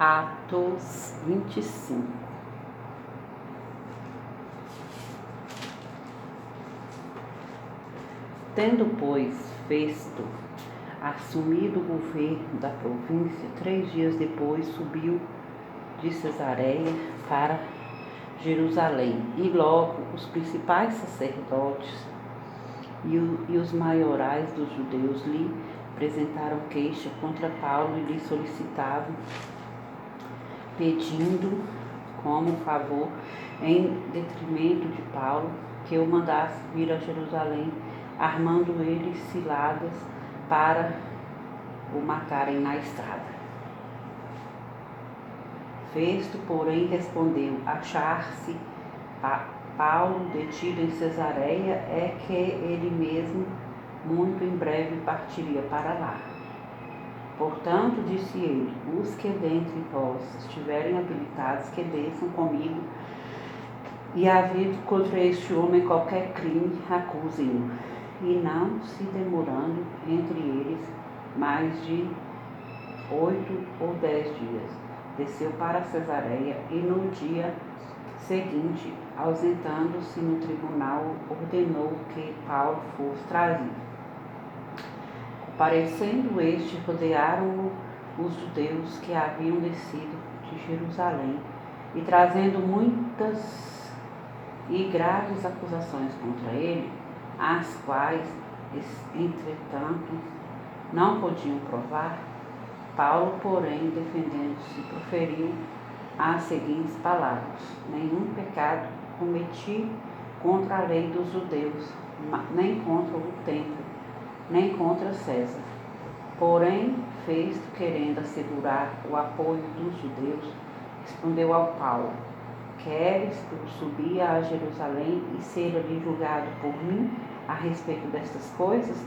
Atos 25. Tendo, pois, Festo assumido o governo da província, 3 dias depois subiu de Cesareia para Jerusalém, e logo os principais sacerdotes e os maiorais dos judeus lhe apresentaram queixa contra Paulo e lhe solicitavam, pedindo como favor, em detrimento de Paulo, que o mandasse vir a Jerusalém, armando eles ciladas para o matarem na estrada. Festo, porém, respondeu: achar-se Paulo detido em Cesareia, é que ele mesmo muito em breve partiria para lá. Portanto, disse ele: os que dentre vós estiverem habilitados, que desçam comigo, e havendo contra este homem qualquer crime, acusem-no. E não se demorando entre eles mais de 8 ou 10 dias, desceu para Cesareia, e no dia seguinte, ausentando-se no tribunal, ordenou que Paulo fosse trazido. Aparecendo este, rodearam-o os judeus que haviam descido de Jerusalém, e trazendo muitas e graves acusações contra ele, as quais, entretanto, não podiam provar, Paulo, porém, defendendo-se, proferiu as seguintes palavras: nenhum pecado cometi contra a lei dos judeus, nem contra o templo, nem contra César. Porém, Festo, querendo assegurar o apoio dos judeus, respondeu ao Paulo: queres tu subir a Jerusalém e ser ali julgado por mim a respeito destas coisas?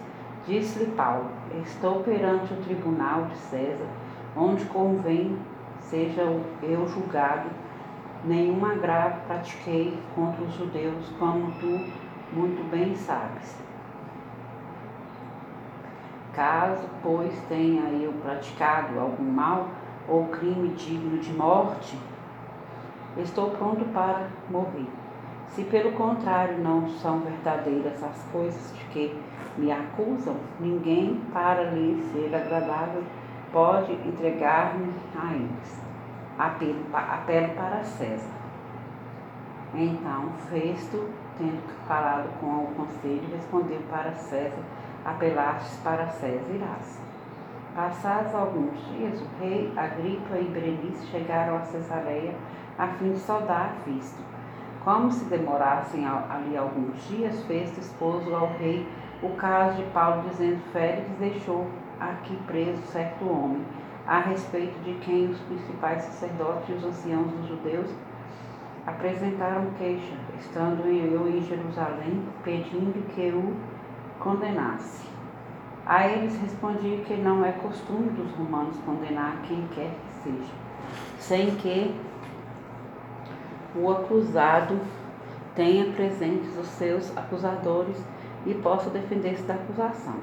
Disse-lhe Paulo: estou perante o tribunal de César, onde convém seja eu julgado. Nenhum agravo pratiquei contra os judeus, como tu muito bem sabes. Caso, pois, tenha eu praticado algum mal ou crime digno de morte, estou pronto para morrer. Se pelo contrário não são verdadeiras as coisas de que me acusam, ninguém, para lhe ser agradável, pode entregar-me a eles. Apelo para César. Então Festo, tendo falado com o conselho, respondeu para César: apelastes para César, irás. Passados alguns dias, o rei Agripa e Berenice chegaram a Cesareia a fim de saudar Festo. Como se demorassem ali alguns dias, Festo expôs ao rei o caso de Paulo, dizendo: Félix deixou aqui preso certo homem, a respeito de quem os principais sacerdotes e os anciãos dos judeus apresentaram queixa, estando eu em Jerusalém, pedindo que o condenasse. A eles respondi que não é costume dos romanos condenar quem quer que seja, sem que o acusado tenha presentes os seus acusadores e possa defender-se da acusação.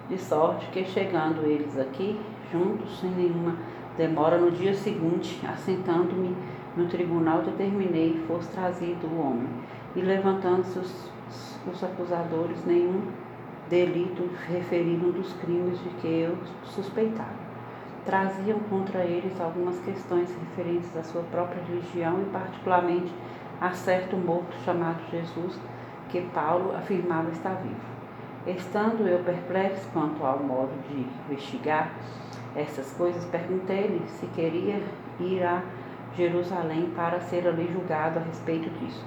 De sorte que, chegando eles aqui, juntos, sem nenhuma demora, no dia seguinte, assentando-me no tribunal, determinei que fosse trazido o homem. E levantando-se os acusadores, nenhum delito referiram dos crimes de que eu suspeitava. Traziam contra eles algumas questões referentes à sua própria religião e particularmente a certo morto chamado Jesus, que Paulo afirmava estar vivo. Estando eu perplexo quanto ao modo de investigar essas coisas, perguntei-lhe se queria ir a Jerusalém para ser ali julgado a respeito disso.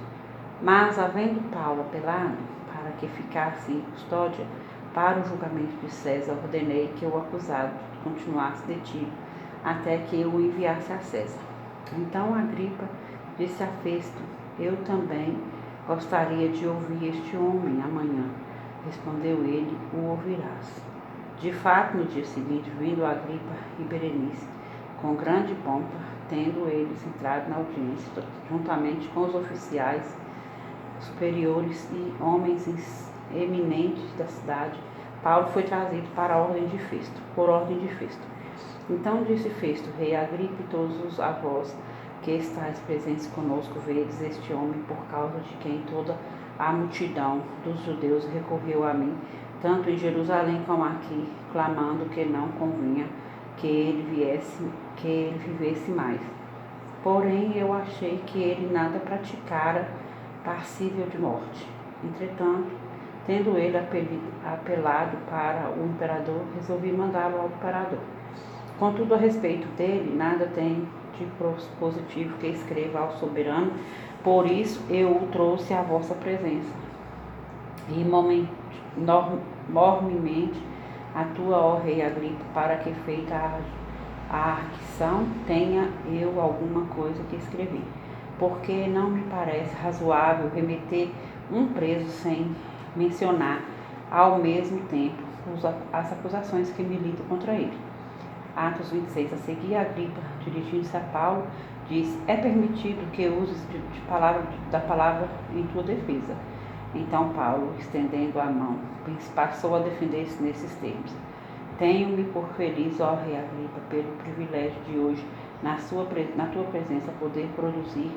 Mas, havendo Paulo apelado para que ficasse em custódia para o julgamento de César, ordenei que o acusado continuasse detido até que eu o enviasse a César. Então Agripa disse a Festo: eu também gostaria de ouvir este homem amanhã. Respondeu ele: o ouvirás. De fato, no dia seguinte, vindo Agripa e Berenice, com grande pompa, tendo eles entrado na audiência, juntamente com os oficiais superiores e homens eminentes da cidade, Paulo foi trazido por ordem de Festo. Então disse Festo, rei Agripa, e todos os avós que estáis presentes conosco, vedes este homem, por causa de quem toda a multidão dos judeus recorreu a mim, tanto em Jerusalém como aqui, clamando que não convinha que ele vivesse mais. Porém, eu achei que ele nada praticara passível de morte. Entretanto, tendo ele apelado para o imperador, resolvi mandá-lo ao imperador. Contudo, a respeito dele, nada tem de positivo que escreva ao soberano, por isso eu o trouxe à vossa presença. E mormemente a tua, ó rei Agripa, para que feita a arquição tenha eu alguma coisa que escrever. Porque não me parece razoável remeter um preso sem mencionar ao mesmo tempo as acusações que militam contra ele. Atos 26, a seguir, Agripa, dirigindo-se a Paulo, diz: é permitido que uses da palavra em tua defesa. Então Paulo, estendendo a mão, passou a defender-se nesses termos: tenho-me por feliz, ó rei Agripa, pelo privilégio de hoje, na tua presença, poder produzir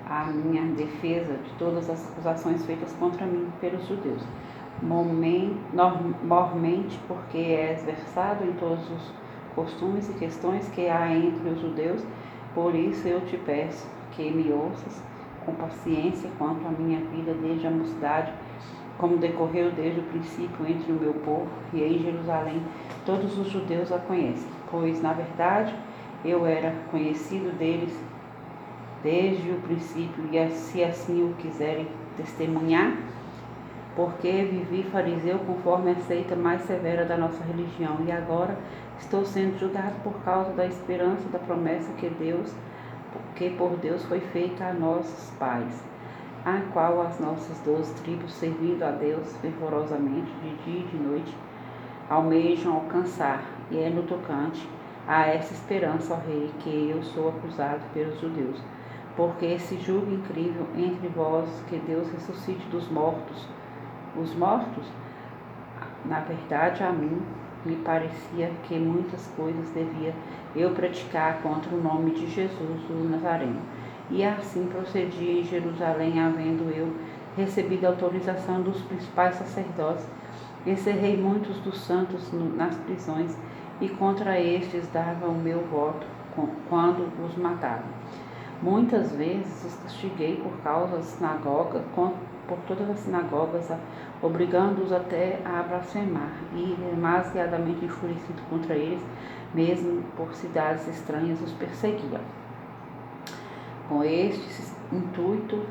a minha defesa de todas as acusações feitas contra mim pelos judeus. Mormente, porque és versado em todos os costumes e questões que há entre os judeus, por isso eu te peço que me ouças com paciência quanto à minha vida desde a mocidade, como decorreu desde o princípio entre o meu povo, e em Jerusalém todos os judeus a conhecem, pois, na verdade, eu era conhecido deles desde o princípio, e se assim o quiserem testemunhar, porque vivi fariseu conforme a seita mais severa da nossa religião, e agora estou sendo julgado por causa da esperança da promessa que por Deus foi feita a nossos pais, a qual as nossas 12 tribos, servindo a Deus fervorosamente de dia e de noite, almejam alcançar, e é no tocante a essa esperança, ó rei, que eu sou acusado pelos judeus, porque esse julgo incrível entre vós, que Deus ressuscite dos mortos, os mortos. Na verdade, a mim me parecia que muitas coisas devia eu praticar contra o nome de Jesus, o Nazareno. E assim procedi em Jerusalém, havendo eu recebido a autorização dos principais sacerdotes, encerrei muitos dos santos nas prisões, e contra estes dava o meu voto quando os matava. Muitas vezes os castiguei por causa da sinagoga, por todas as sinagogas, obrigando-os até a blasfemar, e demasiadamente enfurecido contra eles, mesmo por cidades estranhas os perseguia. Com este intuito,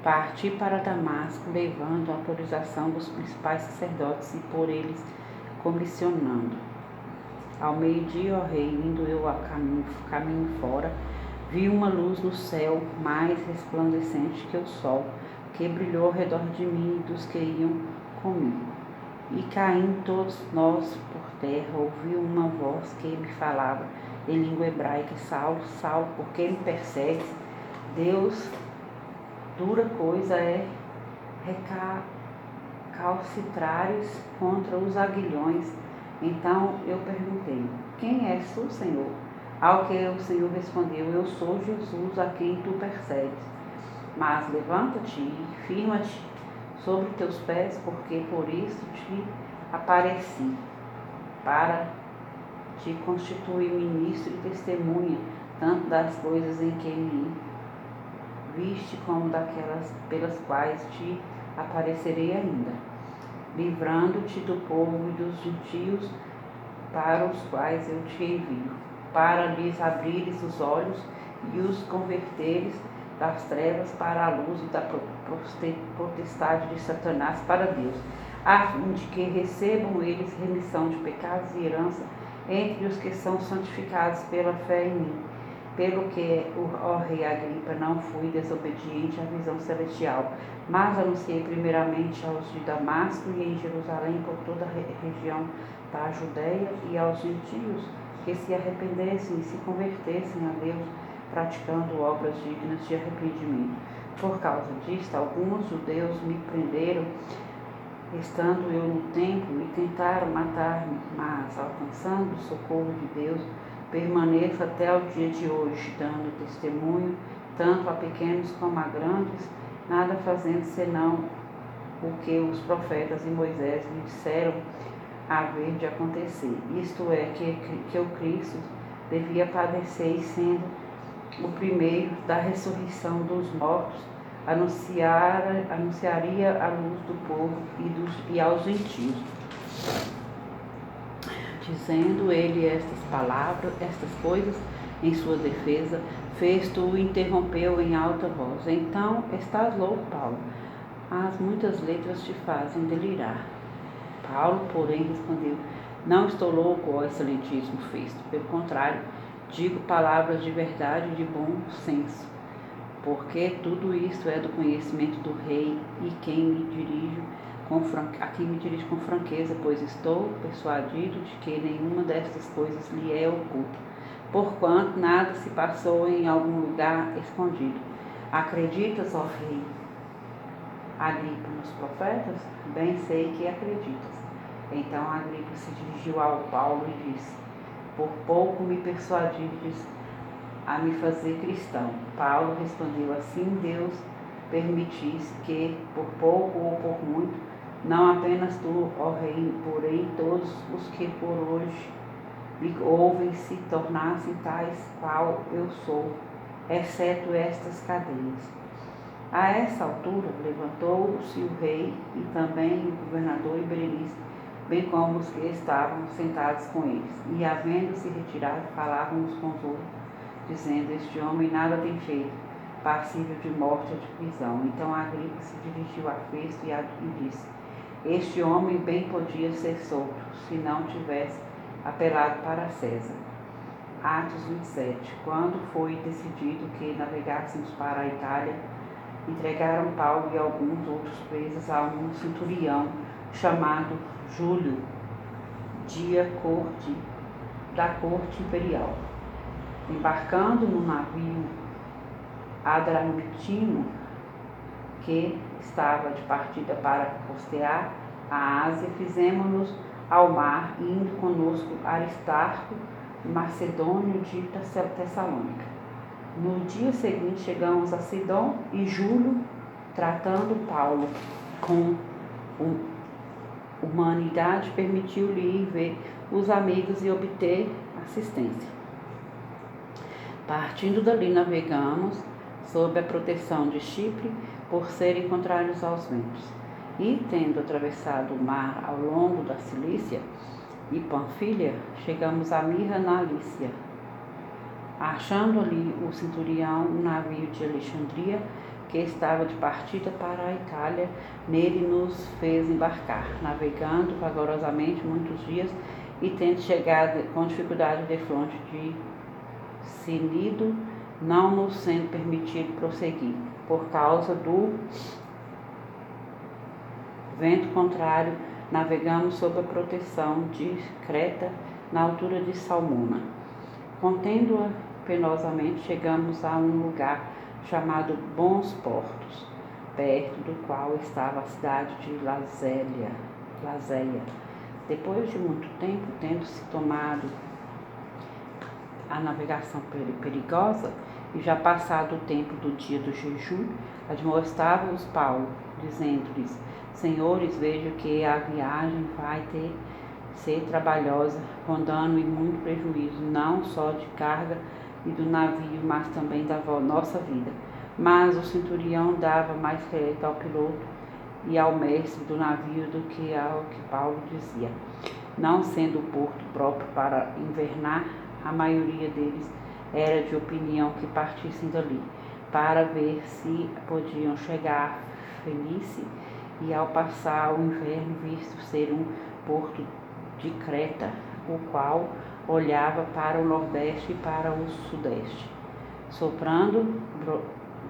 parti para Damasco, levando a autorização dos principais sacerdotes e por eles comissionando. Ao meio-dia, ó rei, indo eu a caminho fora, vi uma luz no céu mais resplandecente que o sol, que brilhou ao redor de mim e dos que iam comigo. E caindo todos nós por terra, ouvi uma voz que me falava em língua hebraica: Saulo, Saulo, por que me persegues? Deus, dura coisa é recalcitrares contra os aguilhões. Então eu perguntei: quem és tu, Senhor? Ao que o Senhor respondeu: eu sou Jesus, a quem tu persegues. Mas levanta-te e firma-te sobre teus pés, porque por isso te apareci, para te constituir ministro e testemunha, tanto das coisas em que me viste, como daquelas pelas quais te aparecerei ainda, livrando-te do povo e dos gentios para os quais eu te envio, para lhes abrires os olhos e os converteres das trevas para a luz e da potestade de Satanás para Deus, a fim de que recebam eles remissão de pecados e herança entre os que são santificados pela fé em mim. Pelo que, ó rei Agripa, não fui desobediente à visão celestial, mas anunciei primeiramente aos de Damasco e em Jerusalém por toda a região da Judéia e aos gentios que se arrependessem e se convertessem a Deus, praticando obras dignas de arrependimento. Por causa disto, alguns judeus me prenderam estando eu no templo, e tentaram matar-me, mas, alcançando o socorro de Deus, permaneço até o dia de hoje, dando testemunho, tanto a pequenos como a grandes, nada fazendo senão o que os profetas e Moisés me disseram haver de acontecer. Isto é, que o Cristo devia padecer, e sendo o primeiro da ressurreição dos mortos, anunciaria a luz do povo e aos gentios. Dizendo ele estas palavras, estas coisas, em sua defesa, Festo o interrompeu em alta voz. Então, estás louco, Paulo? As muitas letras te fazem delirar. Paulo, porém, respondeu: não estou louco, ó excelentíssimo Festo. Pelo contrário, digo palavras de verdade e de bom senso, porque tudo isto é do conhecimento do rei, e a quem me dirijo com franqueza, pois estou persuadido de que nenhuma destas coisas lhe é oculta, porquanto nada se passou em algum lugar escondido. Acreditas, ó rei Agripa, nos profetas? Bem sei que acreditas. Então Agripa se dirigiu ao Paulo e disse: por pouco me persuadistes a me fazer cristão. Paulo respondeu: assim Deus permitisse que, por pouco ou por muito, não apenas tu, ó rei, porém todos os que por hoje me ouvem se tornassem tais qual eu sou, exceto estas cadeias. A essa altura levantou-se o rei e também o governador e Berenice, bem como os que estavam sentados com eles, e havendo-se retirado, falavam uns com os outros, dizendo: este homem nada tem feito, passível de morte ou de prisão. Então Agripa se dirigiu a Festo e disse: este homem bem podia ser solto, se não tivesse apelado para César. Atos 27. Quando foi decidido que navegássemos para a Itália, entregaram Paulo e alguns outros presos a um centurião chamado Júlio, da corte imperial. Embarcando no navio Adramitino, que estava de partida para costear a Ásia, fizemos-nos ao mar, indo conosco Aristarco, macedônio de Tessalônica. No dia seguinte chegamos a Sidom, e Júlio, tratando Paulo com humanidade, permitiu-lhe ir ver os amigos e obter assistência. Partindo dali, navegamos sob a proteção de Chipre, por serem contrários aos ventos. E, tendo atravessado o mar ao longo da Cilícia e Panfilha, chegamos a Mirra, na Lícia. Achando ali o centurião um navio de Alexandria, que estava de partida para a Itália, nele nos fez embarcar, navegando vagarosamente muitos dias, e tendo chegado com dificuldade defronte de Cnido, não nos sendo permitido prosseguir, por causa do vento contrário, navegamos sob a proteção de Creta, na altura de Salmona. Contendo-a penosamente, chegamos a um lugar chamado Bons Portos, perto do qual estava a cidade de Lazéia. Depois de muito tempo, tendo-se tomado a navegação perigosa, e já passado o tempo do dia do jejum, admoestava-os Paulo, dizendo-lhes: senhores, vejo que a viagem vai ser trabalhosa, com dano e muito prejuízo, não só de carga e do navio, mas também da nossa vida. Mas o centurião dava mais crédito ao piloto e ao mestre do navio do que ao que Paulo dizia. Não sendo o porto próprio para invernar, a maioria deles era de opinião que partissem dali, para ver se podiam chegar a Fenícia, e ao passar o inverno, visto ser um porto de Creta, o qual olhava para o nordeste e para o sudeste, soprando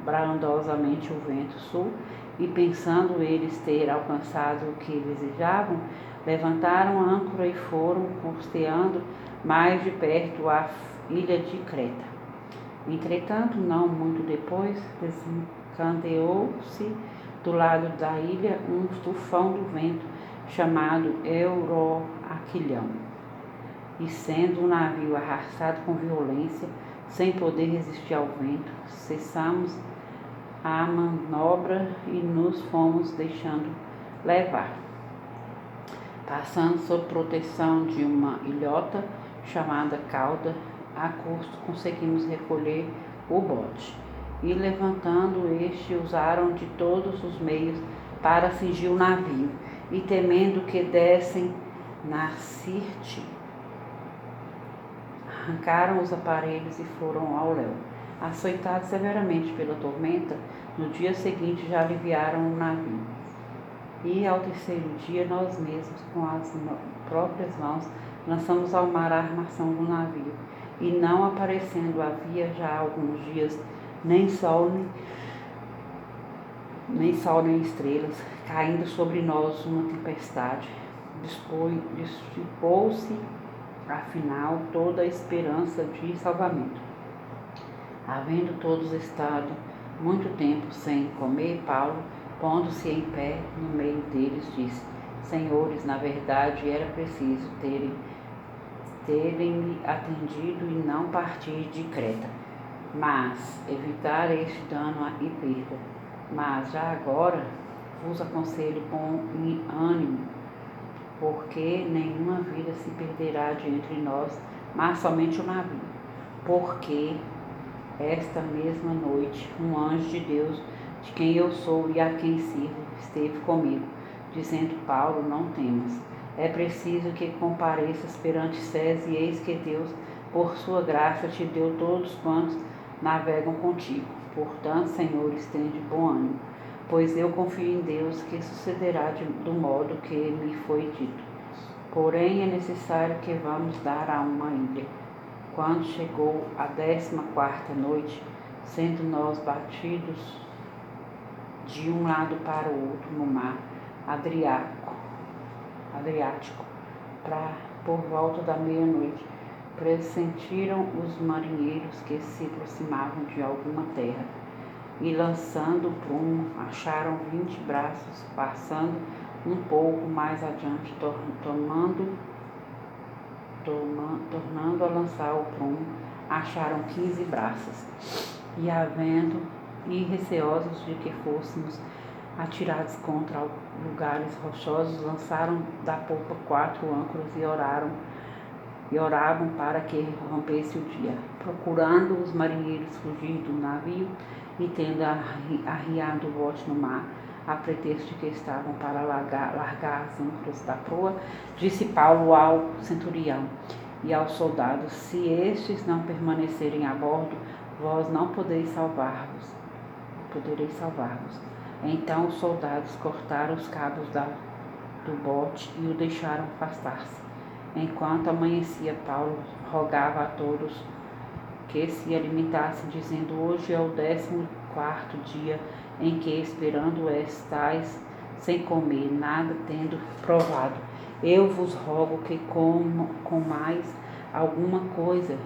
brandosamente o vento sul, e pensando eles ter alcançado o que desejavam, levantaram a âncora e foram costeando mais de perto a ilha de Creta. Entretanto, não muito depois, desencadeou-se do lado da ilha um tufão do vento chamado Euroaquilhão. E sendo o navio arrastado com violência, sem poder resistir ao vento, cessamos a manobra e nos fomos deixando levar. Passando sob proteção de uma ilhota chamada Cauda, a custo conseguimos recolher o bote. E levantando este, usaram de todos os meios para cingir o navio, e temendo que dessem na Sirte, arrancaram os aparelhos e foram ao léu. Açoitados severamente pela tormenta, no dia seguinte já aliviaram o navio. E ao terceiro dia, nós mesmos, com as próprias mãos, lançamos ao mar a armação do navio. E não aparecendo havia já alguns dias nem sol nem estrelas, caindo sobre nós uma tempestade, dissipou-se afinal toda a esperança de salvamento. Havendo todos estado muito tempo sem comer, Paulo, pondo-se em pé no meio deles, disse: Senhores, na verdade era preciso terem-me atendido e não partir de Creta, mas evitar este dano e perda. Mas já agora vos aconselho com ânimo, porque nenhuma vida se perderá de entre nós, mas somente o navio. Porque esta mesma noite um anjo de Deus, de quem eu sou e a quem sirvo, esteve comigo, dizendo: Paulo, não temas. É preciso que compareças perante César, e eis que Deus, por sua graça, te deu todos quantos navegam contigo. Portanto, senhores, tende bom ânimo, pois eu confio em Deus que sucederá do modo que me foi dito. Porém, é necessário que vamos dar a uma ilha. Quando chegou a 14ª noite, sendo nós batidos de um lado para o outro no mar Adriático, por volta da meia-noite, pressentiram os marinheiros que se aproximavam de alguma terra, e lançando o prumo, acharam 20 braços, passando um pouco mais adiante, tornando a lançar o prumo, acharam 15 braças, e receosos de que fôssemos atirados contra lugares rochosos, lançaram da popa 4 âncoras e oravam para que rompesse o dia. Procurando os marinheiros fugir do navio e tendo arriado o bote no mar, a pretexto de que estavam para largar as âncoras da proa, disse Paulo ao centurião e aos soldados: se estes não permanecerem a bordo, vós não podereis salvar-vos. Então os soldados cortaram os cabos do bote e o deixaram afastar-se. Enquanto amanhecia, Paulo rogava a todos que se alimentassem, dizendo: hoje é o 14º dia em que, esperando estais sem comer, nada tendo provado. Eu vos rogo que comais alguma coisa,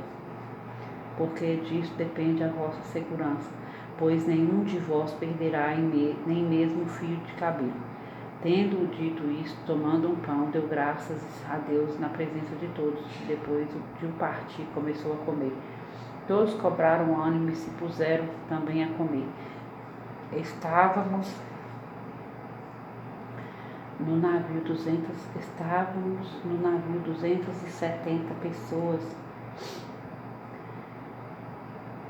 porque disso depende a vossa segurança, pois nenhum de vós perderá nem mesmo um fio de cabelo. Tendo dito isto, tomando um pão, deu graças a Deus na presença de todos. Depois de o partir, começou a comer. Todos cobraram ânimo e se puseram também a comer. Estávamos no navio 270 pessoas,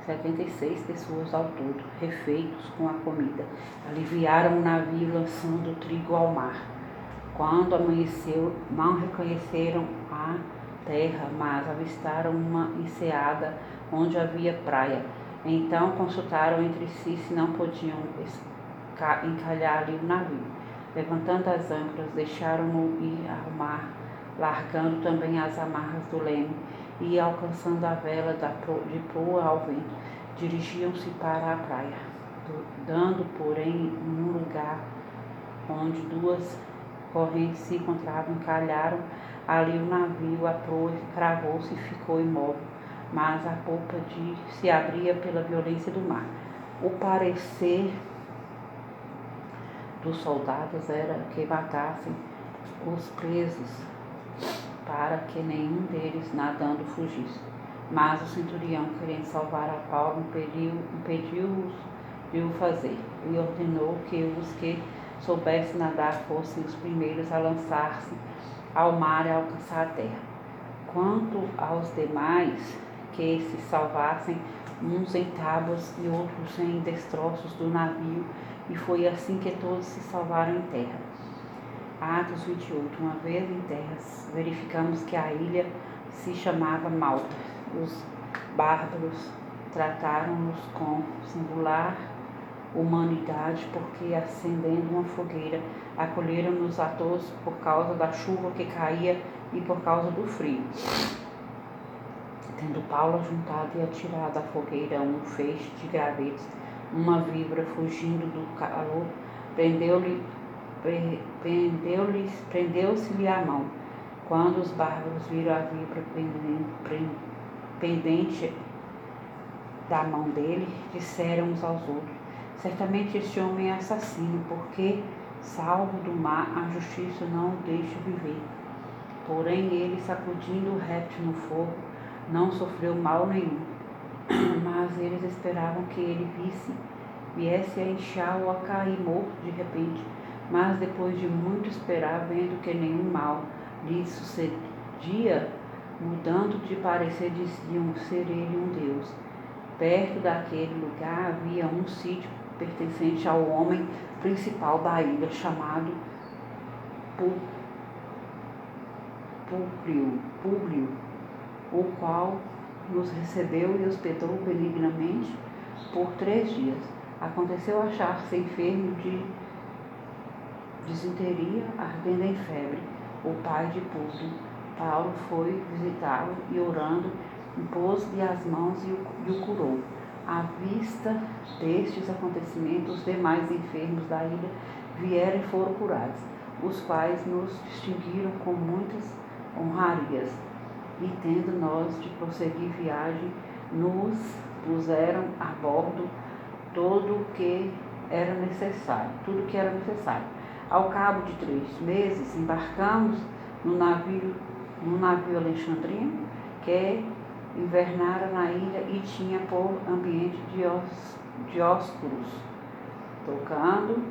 76 pessoas ao todo, refeitos com a comida. Aliviaram o navio, lançando o trigo ao mar. Quando amanheceu, não reconheceram a terra, mas avistaram uma enseada onde havia praia. Então consultaram entre si se não podiam encalhar ali o navio. Levantando as âncoras, deixaram-no ir ao mar, largando também as amarras do leme, e alcançando a vela de proa ao vento, dirigiam-se para a praia. Dando, porém, num lugar onde 2 correntes se encontravam, encalharam ali o navio, a proa cravou-se e ficou imóvel, mas a polpa se abria pela violência do mar. O parecer dos soldados era que matassem os presos, para que nenhum deles nadando fugisse. Mas o centurião, querendo salvar a Paulo, impediu-os de o fazer, e ordenou que os que soubessem nadar fossem os primeiros a lançar-se ao mar e alcançar a terra. Quanto aos demais, que se salvassem, uns em tábuas e outros em destroços do navio, e foi assim que todos se salvaram em terra. Atos 28. Uma vez em terra, verificamos que a ilha se chamava Malta. Os bárbaros trataram-nos com singular humanidade, porque, acendendo uma fogueira, acolheram-nos a todos por causa da chuva que caía e por causa do frio. Tendo Paulo ajuntado e atirado à fogueira um feixe de gravetos, uma víbora, fugindo do calor, prendeu-se-lhe a mão. Quando os bárbaros viram a víbora pendente da mão dele, disseram uns aos outros: certamente este homem é assassino, porque, salvo do mar, a justiça não o deixa viver. Porém ele, sacudindo o réptil no fogo, não sofreu mal nenhum. Mas eles esperavam que ele viesse a inchar ou a cair morto de repente. Mas depois de muito esperar, vendo que nenhum mal lhe sucedia, mudando de parecer, diziam ser ele um deus. Perto daquele lugar havia um sítio pertencente ao homem principal da ilha, chamado Públio, o qual nos recebeu e hospedou benignamente por 3 dias. Aconteceu achar-se enfermo de disenteria, ardendo em febre, o pai de Públio. Paulo foi visitá-lo e, orando, impôs-lhe as mãos e o curou. À vista destes acontecimentos, os demais enfermos da ilha vieram e foram curados, os quais nos distinguiram com muitas honrarias. E tendo nós de prosseguir viagem, nos puseram a bordo tudo que era necessário. Ao cabo de 3 meses, embarcamos no navio Alexandrino, que invernara na ilha e tinha por ambiente Dióscuros, tocando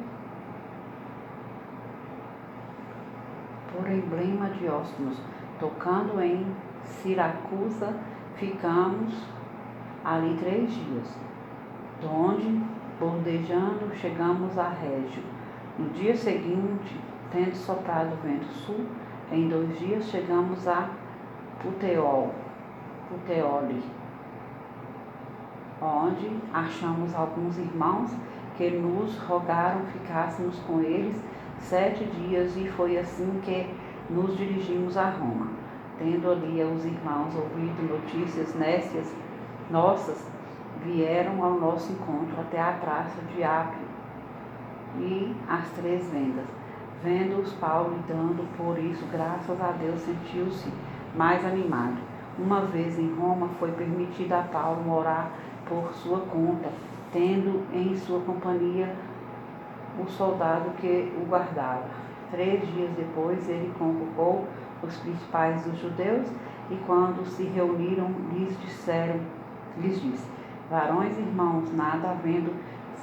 por emblema Dióscuros, tocando em Siracusa. Ficamos ali 3 dias, donde, bordejando, chegamos a Régio. No dia seguinte, tendo soprado o vento sul, em 2 dias chegamos a Puteoli, onde achamos alguns irmãos que nos rogaram ficássemos com eles 7 dias, e foi assim que nos dirigimos a Roma. Tendo ali os irmãos ouvido notícias nécias nossas, vieram ao nosso encontro até a praça de Apio e as 3 vendas. Vendo-os Paulo e dando por isso graças a Deus, sentiu-se mais animado. Uma vez em Roma, foi permitido a Paulo morar por sua conta, tendo em sua companhia o soldado que o guardava. 3 dias depois, ele convocou os principais dos judeus, e quando se reuniram, lhes disse: varões irmãos, nada havendo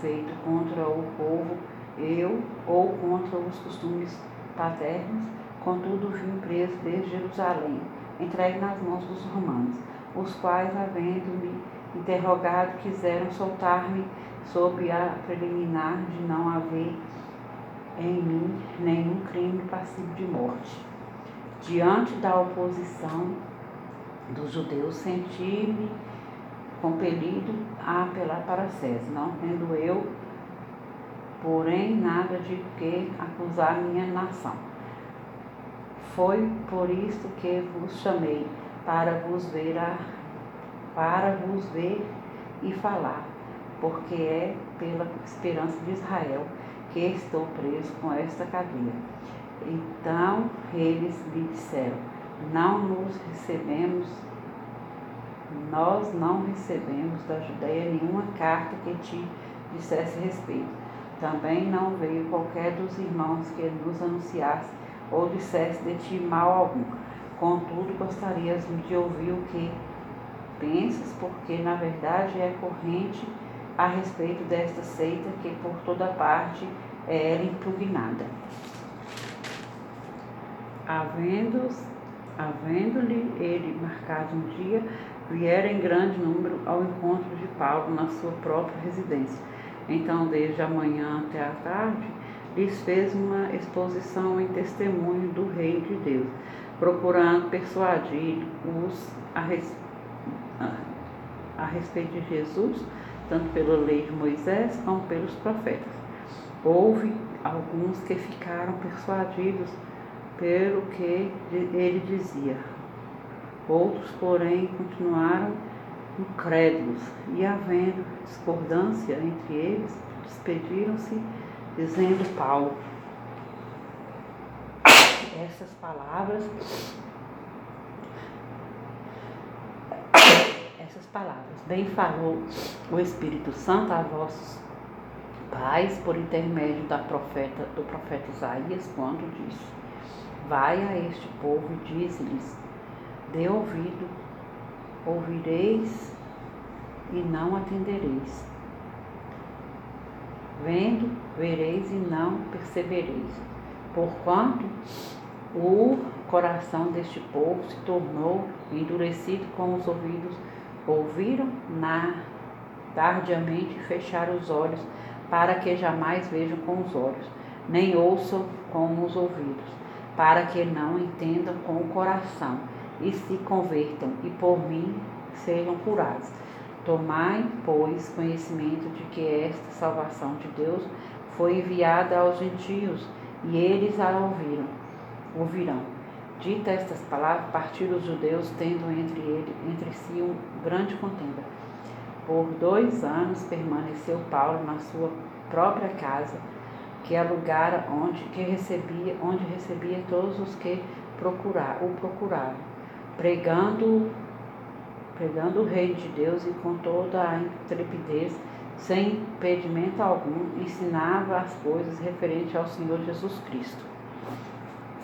feito contra o povo eu ou contra os costumes paternos, contudo vim preso desde Jerusalém, entregue nas mãos dos romanos, os quais, havendo-me interrogado, quiseram soltar-me sob a preliminar de não haver em mim nenhum crime passível de morte. Diante da oposição dos judeus, senti-me compelido a apelar para César, não tendo eu, porém, nada de que acusar minha nação. Foi por isto que vos chamei, para vos ver e falar, porque é pela esperança de Israel que estou preso com esta cadeia. Então eles lhe disseram: nós não recebemos da Judéia nenhuma carta que te dissesse respeito, Também não veio qualquer dos irmãos que nos anunciasse ou dissesse de ti mal algum. Contudo, gostarias de ouvir o que pensas, porque na verdade é corrente a respeito desta seita que por toda parte é ela impugnada. Havendo-lhe ele marcado um dia, vieram em grande número ao encontro de Paulo na sua própria residência. Então, desde a manhã até a tarde, lhes fez uma exposição em testemunho do reino de Deus, procurando persuadir-os a respeito de Jesus, tanto pela lei de Moisés como pelos profetas. Houve alguns que ficaram persuadidos pelo que ele dizia. Outros, porém, continuaram incrédulos, e havendo discordância entre eles, despediram-se, dizendo Paulo essas palavras, bem falou o Espírito Santo a vossos pais por intermédio do profeta Isaías, quando disse: vai a este povo e dize-lhes, dê ouvido, ouvireis e não atendereis. Vendo, vereis e não percebereis. Porquanto o coração deste povo se tornou endurecido, com os ouvidos ouviram tardiamente fecharam os olhos, para que jamais vejam com os olhos, nem ouçam com os ouvidos, para que não entendam com o coração e se convertam, e por mim sejam curados. Tomai, pois, conhecimento de que esta salvação de Deus foi enviada aos gentios, e eles a ouvirão. Dita estas palavras, partiram os judeus, tendo entre si grande contenda. Por 2 anos permaneceu Paulo na sua própria casa, que alugara, onde recebia todos os que o procuraram, pregando o reino de Deus, e com toda a intrepidez, sem impedimento algum, ensinava as coisas referentes ao Senhor Jesus Cristo.